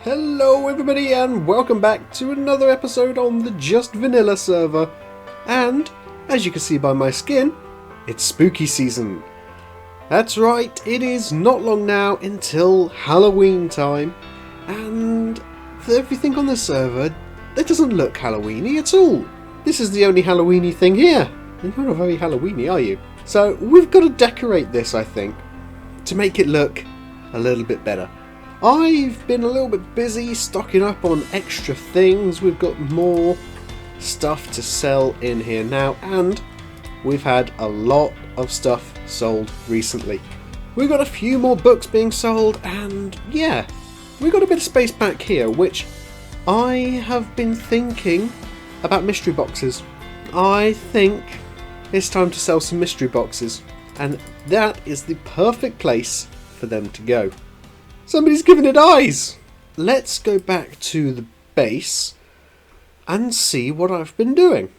Hello everybody and welcome back to another episode on the Just Vanilla server. And, as you can see by my skin, it's spooky season. That's right, it is not long now until Halloween time. And everything on the server, it doesn't look Halloweeny at all. This is the only Halloweeny thing here. And you're not very Halloweeny, are you? So we've got to decorate this, I think, to make it look a little bit better. I've been a little bit busy stocking up on extra things. We've got more stuff to sell in here now, and we've had a lot of stuff sold recently. We've got a few more books being sold, and yeah, we've got a bit of space back here, which I have been thinking about mystery boxes. I think it's time to sell some mystery boxes, and that is the perfect place for them to go. Somebody's given it eyes! Let's go back to the base and see what I've been doing.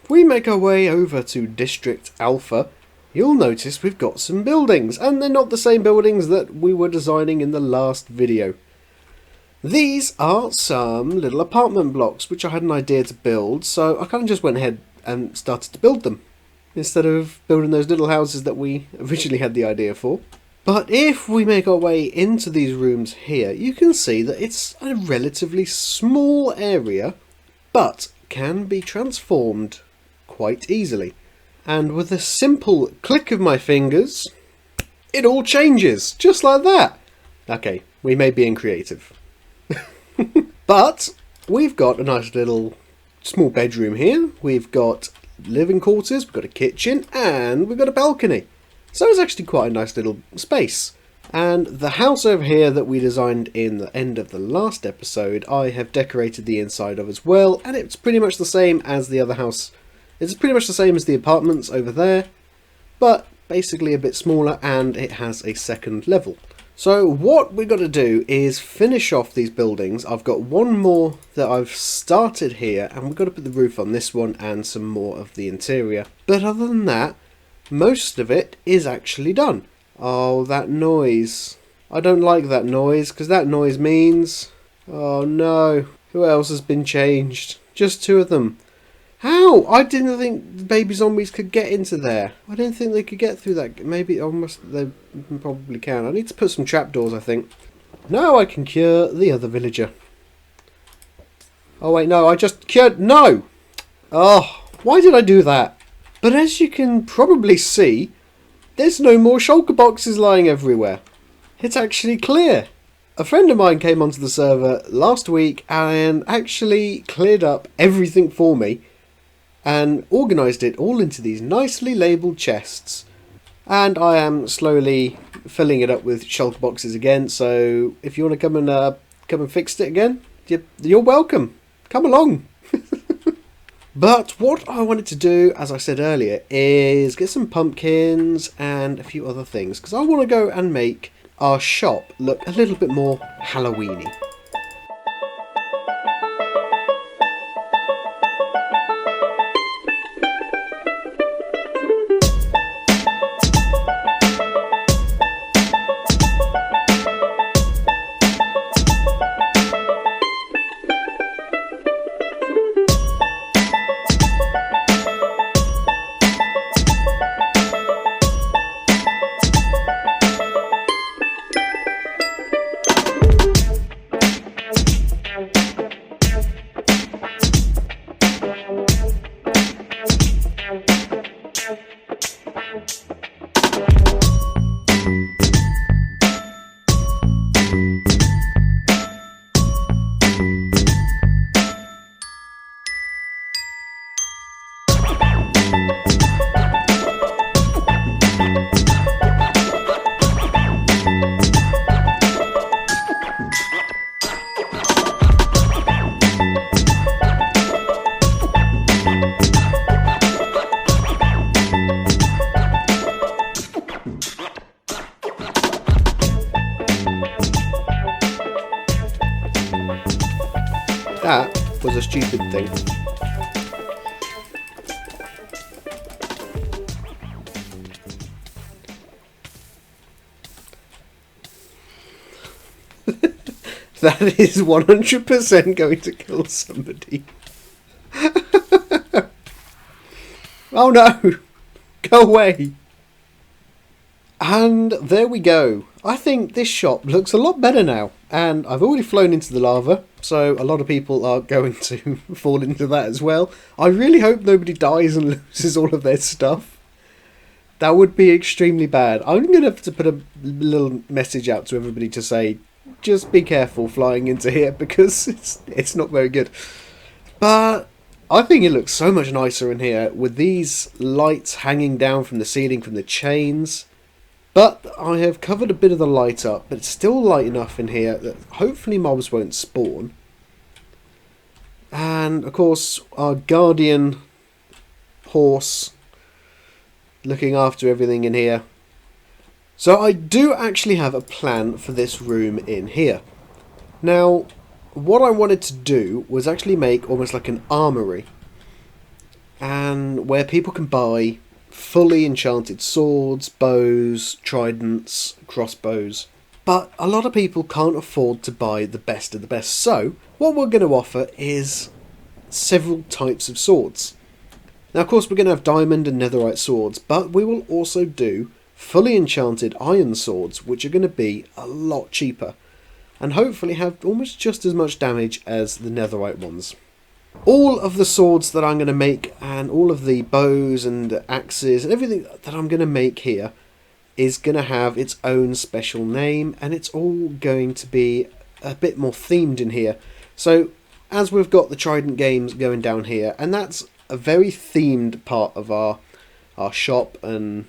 If we make our way over to District Alpha, you'll notice we've got some buildings, and they're not the same buildings that we were designing in the last video. These are some little apartment blocks which I had an idea to build, so I kind of just went ahead and started to build them, instead of building those little houses that we originally had the idea for. But if we make our way into these rooms here, you can see that it's a relatively small area, but can be transformed quite easily. And with a simple click of my fingers, it all changes, just like that. Okay, we may be creative. But we've got a nice little small bedroom here, we've got living quarters, we've got a kitchen, and we've got a balcony. So it's actually quite a nice little space. And the house over here that we designed in the end of the last episode, I have decorated the inside of as well, and it's pretty much the same as the other house. It's pretty much the same as the apartments over there, but basically a bit smaller, and it has a second level. So what we've got to do is finish off these buildings. I've got one more that I've started here, and we've got to put the roof on this one and some more of the interior. But other than that, most of it is actually done. Oh, that noise. I don't like that noise, because that noise means... Oh no, who else has been changed? Just two of them. How? I didn't think the baby zombies could get into there. I didn't think they could get through that. Maybe, they probably can. I need to put some trapdoors, I think. Now I can cure the other villager. Oh wait, no, I just cured... No! Oh, why did I do that? But as you can probably see, there's no more shulker boxes lying everywhere. It's actually clear. A friend of mine came onto the server last week and actually cleared up everything for me and organised it all into these nicely labelled chests. And I am slowly filling it up with shulker boxes again, so if you want to come and fix it again, you're welcome. Come along. But what I wanted to do, as I said earlier, is get some pumpkins and a few other things, because I want to go and make our shop look a little bit more Halloweeny. That was a stupid thing. That is 100% going to kill somebody. Oh no! Go away! And there we go. I think this shop looks a lot better now. And I've already flown into the lava, so a lot of people are going to fall into that as well. I really hope nobody dies and loses all of their stuff. That would be extremely bad. I'm going to have to put a little message out to everybody to say, just be careful flying into here, because it's not very good. But I think it looks so much nicer in here with these lights hanging down from the ceiling from the chains. But I have covered a bit of the light up, but it's still light enough in here that hopefully mobs won't spawn. And of course our guardian horse looking after everything in here. So I do actually have a plan for this room in here. Now, what I wanted to do was actually make almost like an armory, and where people can buy fully enchanted swords, bows, tridents, crossbows. But a lot of people can't afford to buy the best of the best, so what we're going to offer is several types of swords. Now of course we're going to have diamond and netherite swords, but we will also do fully enchanted iron swords, which are going to be a lot cheaper and hopefully have almost just as much damage as the netherite ones. All of the swords that I'm going to make, and all of the bows and axes and everything that I'm going to make here, is going to have its own special name, and it's all going to be a bit more themed in here. So as we've got the Trident games going down here, and that's a very themed part of our shop and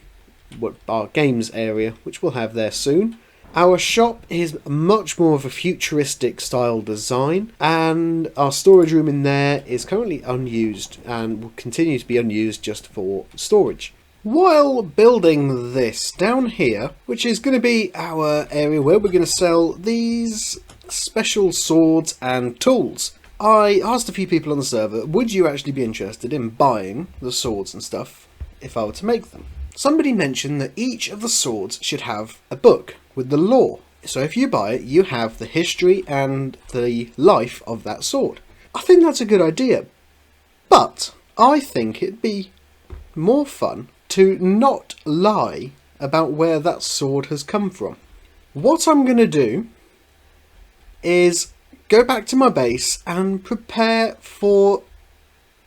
what our games area, which we'll have there soon. Our shop is much more of a futuristic style design, and our storage room in there is currently unused and will continue to be unused just for storage. While building this down here, which is going to be our area where we're going to sell these special swords and tools, I asked a few people on the server, would you actually be interested in buying the swords and stuff if I were to make them? Somebody mentioned that each of the swords should have a book with the lore. So if you buy it, you have the history and the life of that sword. I think that's a good idea, but I think it'd be more fun to not lie about where that sword has come from. What I'm going to do is go back to my base and prepare for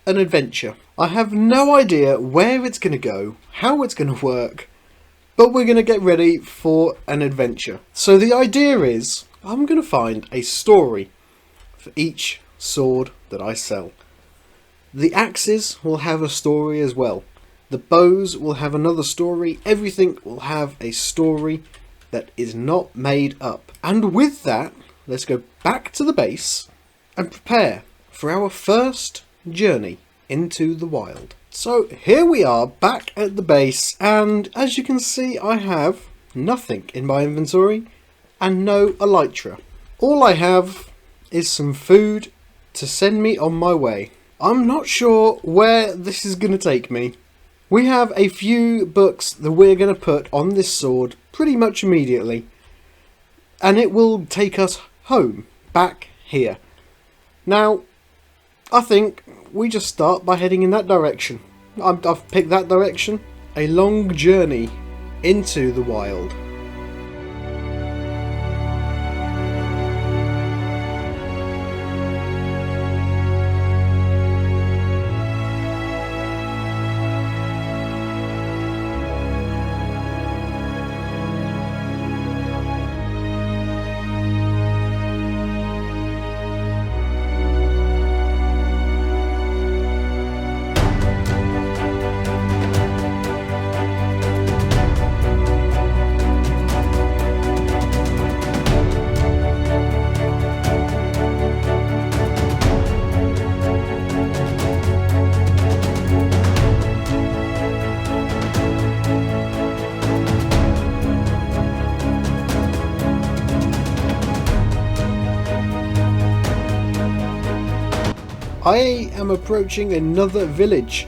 an adventure. I have no idea where it's going to go, how it's going to work, but we're going to get ready for an adventure. So the idea is, I'm going to find a story for each sword that I sell. The axes will have a story as well. The bows will have another story. Everything will have a story that is not made up. And with that, let's go back to the base and prepare for our first journey into the wild. So here we are back at the base, and as you can see I have nothing in my inventory and no elytra. All I have is some food to send me on my way. I'm not sure where this is going to take me. We have a few books that we're going to put on this sword pretty much immediately, and it will take us home, back here. Now, I think we just start by heading in that direction. I've picked that direction. A long journey into the wild. I am approaching another village.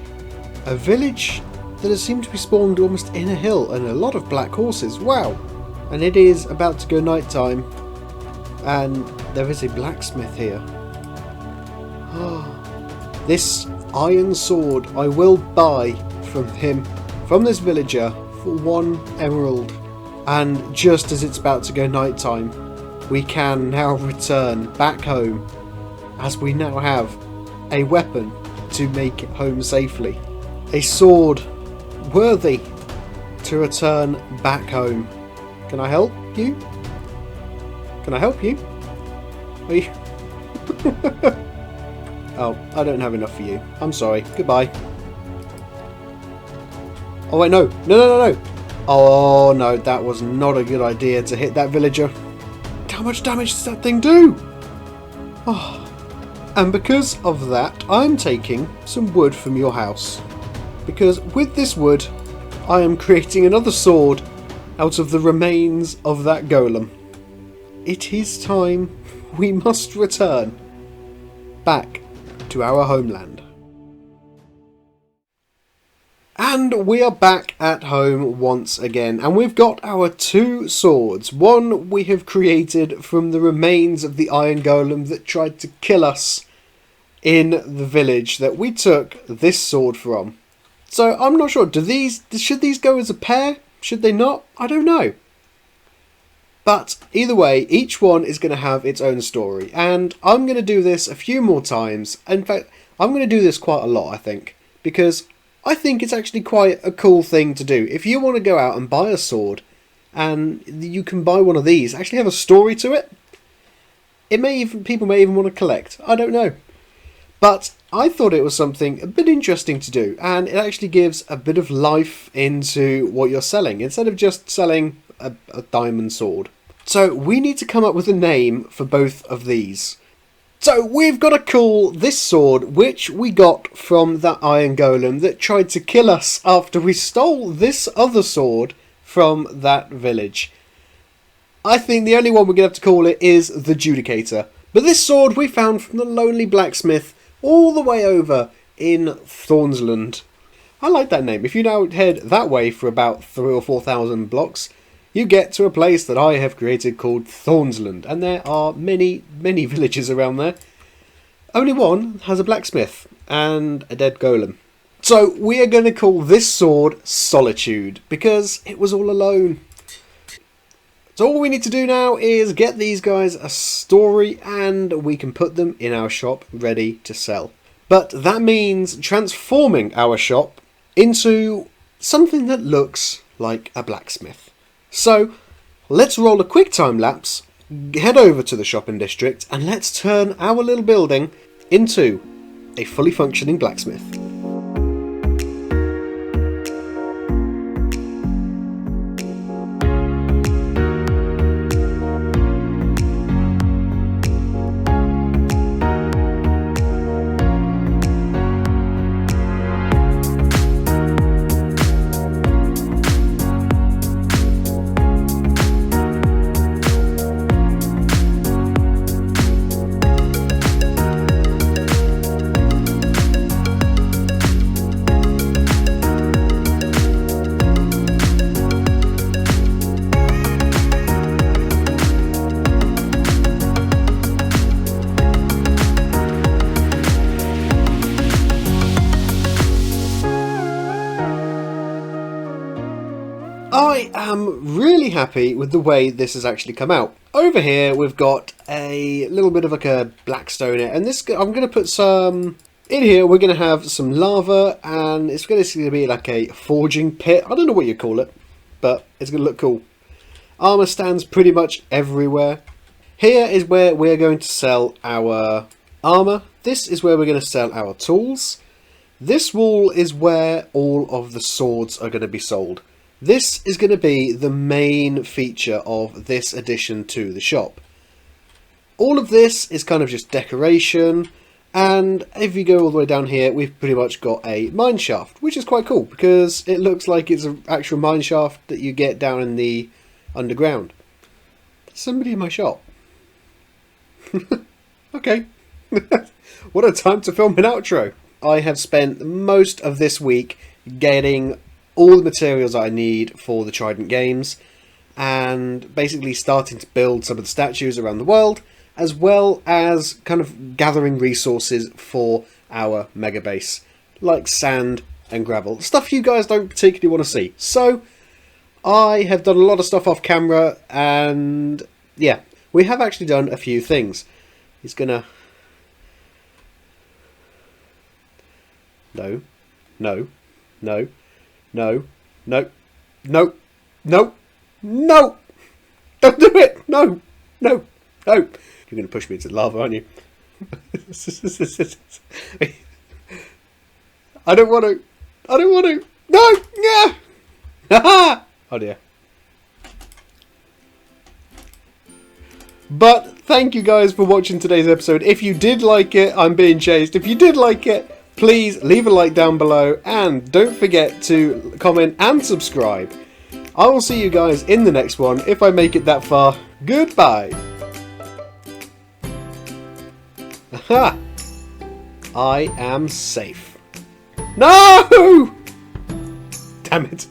A village that has seemed to be spawned almost in a hill, and a lot of black horses. Wow! And it is about to go night time. And there is a blacksmith here. This iron sword I will buy from him, from this villager, for 1 emerald. And just as it's about to go night time, we can now return back home, as we now have a weapon to make it home safely. A sword worthy to return back home. Can I help you? Can I help you? Are you... Oh, I don't have enough for you. I'm sorry. Goodbye. Oh wait, no. No. Oh no, that was not a good idea to hit that villager. How much damage does that thing do? Oh. And because of that, I'm taking some wood from your house. Because with this wood, I am creating another sword out of the remains of that golem. It is time we must return back to our homeland. And we are back at home once again, and we've got our 2 swords. One we have created from the remains of the iron golem that tried to kill us in the village that we took this sword from. So I'm not sure, should these go as a pair? Should they not? I don't know. But either way, each one is going to have its own story, and I'm going to do this a few more times. In fact, I'm going to do this quite a lot, I think, because I think it's actually quite a cool thing to do. If you want to go out and buy a sword, and you can buy one of these, actually have a story to it, people may even want to collect. I don't know. But I thought it was something a bit interesting to do, and it actually gives a bit of life into what you're selling, instead of just selling a diamond sword. So we need to come up with a name for both of these. So we've got to call this sword, which we got from that iron golem that tried to kill us after we stole this other sword from that village. I think the only one we're going to have to call it is the Judicator. But this sword we found from the lonely blacksmith all the way over in Thornsland. I like that name. If you now head that way for about 3,000 or 4,000 blocks, you get to a place that I have created called Thornsland, and there are many villages around there. Only one has a blacksmith and a dead golem. So we are going to call this sword Solitude, because it was all alone. So all we need to do now is get these guys a story, and we can put them in our shop ready to sell. But that means transforming our shop into something that looks like a blacksmith. So let's roll a quick time lapse, head over to the shopping district, and let's turn our little building into a fully functioning blacksmith. I am really happy with the way this has actually come out. Over here we've got a little bit of like a black stone, and this I'm going to put some in here. We're going to have some lava, and it's going to be like a forging pit. I don't know what you call it, but it's going to look cool. Armor stands pretty much everywhere. Here is where we're going to sell our armor. This is where we're going to sell our tools. This wall is where all of the swords are going to be sold. This is going to be the main feature of this addition to the shop. All of this is kind of just decoration, and if you go all the way down here, we've pretty much got a mine shaft, which is quite cool because it looks like it's an actual mine shaft that you get down in the underground. There's somebody in my shop. Okay. What a time to film an outro. I have spent most of this week getting all the materials I need for the Trident games, and basically starting to build some of the statues around the world, as well as kind of gathering resources for our mega base, like sand and gravel. Stuff you guys don't particularly want to see. So I have done a lot of stuff off camera, and yeah, we have actually done a few things. He's gonna... No, no, no, no, no, no, no, no! Don't do it! No, no, no! You're going to push me into lava, aren't you? I don't want to. I don't want to. No! Yeah! Oh dear. But thank you guys for watching today's episode. If you did like it, I'm being chased. If you did like it, please leave a like down below, and don't forget to comment and subscribe. I will see you guys in the next one if I make it that far. Goodbye. Aha! I am safe. No! Damn it.